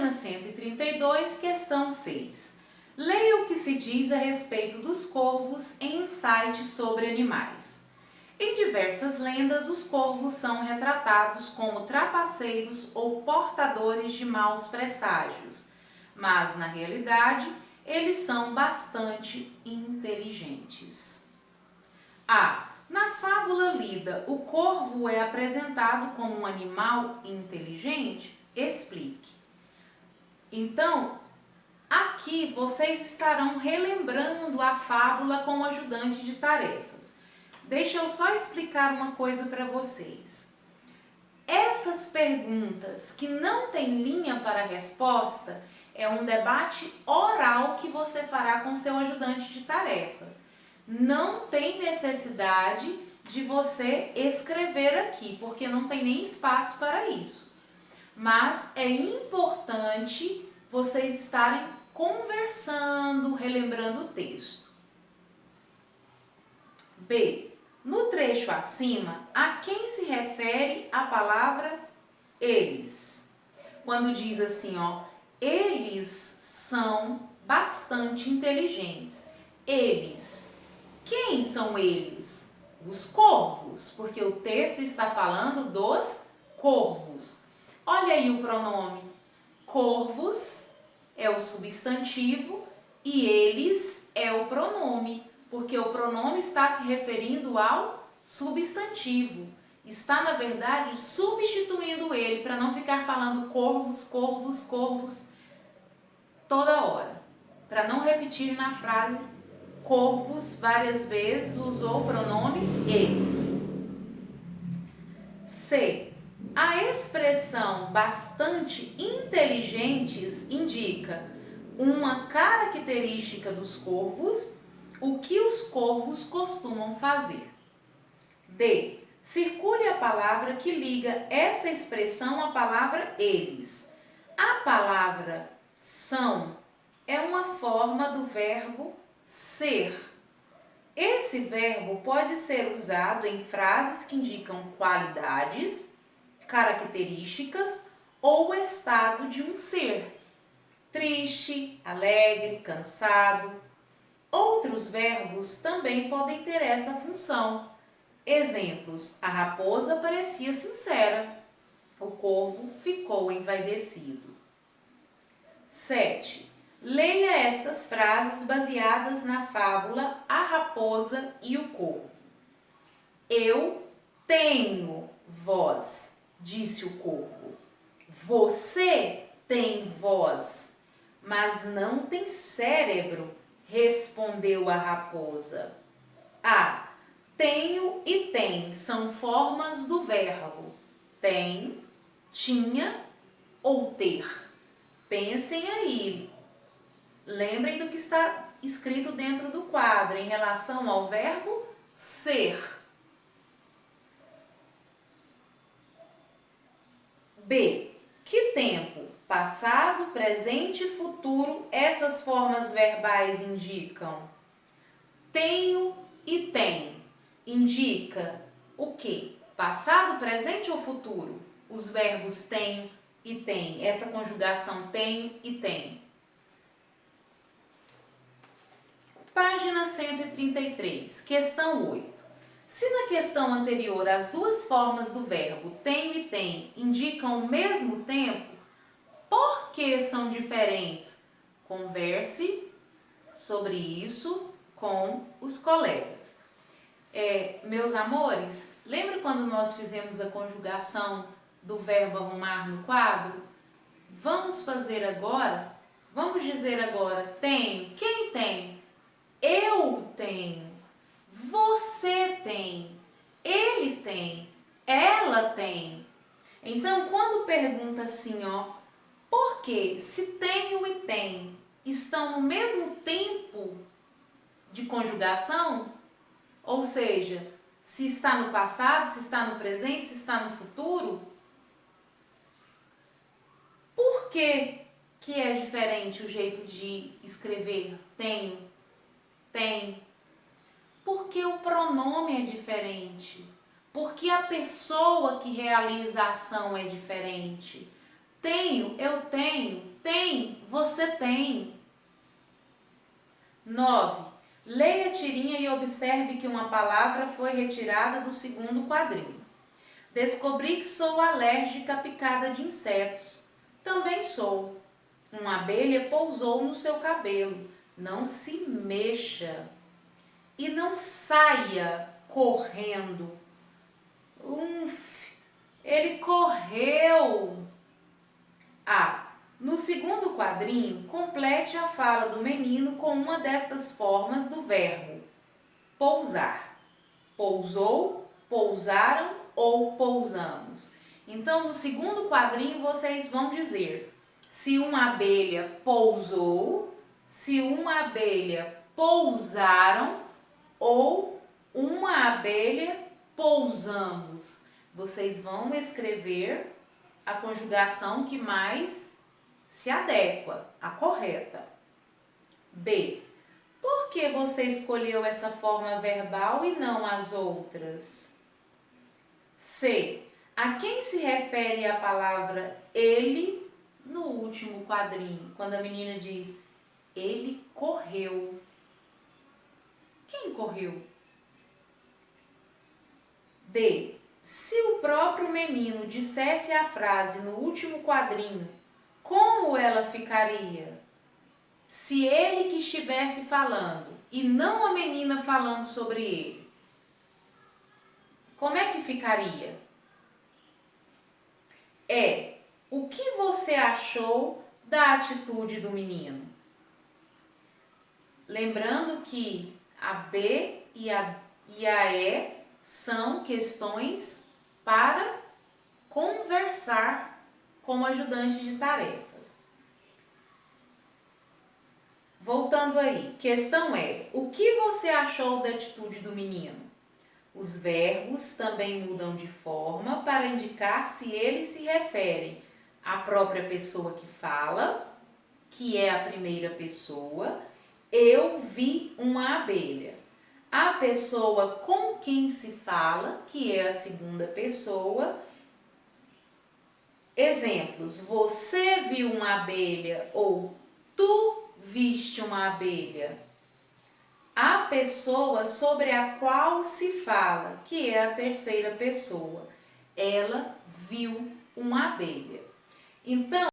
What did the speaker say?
Página 132, questão 6. Leia o que se diz a respeito dos corvos em um site sobre animais. Em diversas lendas, os corvos são retratados como trapaceiros ou portadores de maus presságios, mas na realidade eles são bastante inteligentes. Na fábula lida, o corvo é apresentado como um animal inteligente? Explique. Então, aqui vocês estarão relembrando a fábula com o ajudante de tarefas. Deixa eu só explicar uma coisa para vocês. Essas perguntas que não têm linha para resposta é um debate oral que você fará com seu ajudante de tarefa. Não tem necessidade de você escrever aqui, porque não tem nem espaço para isso. Mas é importante vocês estarem conversando, relembrando o texto. B. No trecho acima, a quem se refere a palavra eles? Quando diz assim, eles são bastante inteligentes. Eles. Quem são eles? Os corvos, porque o texto está falando dos corvos. Olha aí o pronome. Corvos é o substantivo e eles é o pronome, porque o pronome está se referindo ao substantivo. Está, na verdade, substituindo ele para não ficar falando corvos, corvos, corvos toda hora. Para não repetir na frase corvos várias vezes, usou o pronome eles. C. A expressão bastante inteligentes indica uma característica dos corvos, o que os corvos costumam fazer. D. Circule a palavra que liga essa expressão à palavra eles. A palavra são é uma forma do verbo ser. Esse verbo pode ser usado em frases que indicam qualidades, características ou estado de um ser. Triste, alegre, cansado. Outros verbos também podem ter essa função. Exemplos: a raposa parecia sincera. O corvo ficou envaidecido. 7. Leia estas frases baseadas na fábula A Raposa e o Corvo. Eu tenho voz, disse o corvo. Você tem voz, mas não tem cérebro, respondeu a raposa. Tenho e tem são formas do verbo tem, tinha ou ter. Pensem aí. Lembrem do que está escrito dentro do quadro em relação ao verbo ser. B. Que tempo, passado, presente e futuro, essas formas verbais indicam? Tenho e tem. Indica o quê? Passado, presente ou futuro? Os verbos tenho e tem. Essa conjugação tenho e tem. Página 133, questão 8. Se na questão anterior as duas formas do verbo tenho e tem indicam o mesmo tempo, por que são diferentes? Converse sobre isso com os colegas. Meus amores, lembra quando nós fizemos a conjugação do verbo arrumar no quadro? Vamos fazer agora, vamos dizer agora, tenho. Quem tem? Eu tenho, você tem, ele tem, ela tem. Então, quando pergunta assim, por que se tenho e tem estão no mesmo tempo de conjugação, ou seja, se está no passado, se está no presente, se está no futuro, por que é diferente o jeito de escrever tenho? Tem. Porque o pronome é diferente. Porque a pessoa que realiza a ação é diferente. Tenho, eu tenho. Tem, você tem. 9. Leia a tirinha e observe que uma palavra foi retirada do segundo quadrinho. Descobri que sou alérgica à picada de insetos. Também sou. Uma abelha pousou no seu cabelo. Não se mexa. E não saia correndo. Ele correu. No segundo quadrinho, complete a fala do menino com uma destas formas do verbo pousar. Pousou, pousaram ou pousamos. Então, no segundo quadrinho, vocês vão dizer se uma abelha pousou, se uma abelha pousaram ou uma abelha pousamos. Vocês vão escrever a conjugação que mais se adequa, a correta. B. Por que você escolheu essa forma verbal e não as outras? C. A quem se refere a palavra ele no último quadrinho, quando a menina diz ele correu? Quem correu? D. Se o próprio menino dissesse a frase no último quadrinho, como ela ficaria? Se ele que estivesse falando e não a menina falando sobre ele, como é que ficaria? O que você achou da atitude do menino? Lembrando que a B e a E são questões para conversar com o ajudante de tarefas. Voltando aí, questão o que você achou da atitude do menino? Os verbos também mudam de forma para indicar se eles se referem à própria pessoa que fala, que é a primeira pessoa. Eu vi uma abelha. A pessoa com quem se fala, que é a segunda pessoa. Exemplos: você viu uma abelha ou tu viste uma abelha. A pessoa sobre a qual se fala, que é a terceira pessoa, ela viu uma abelha. Então,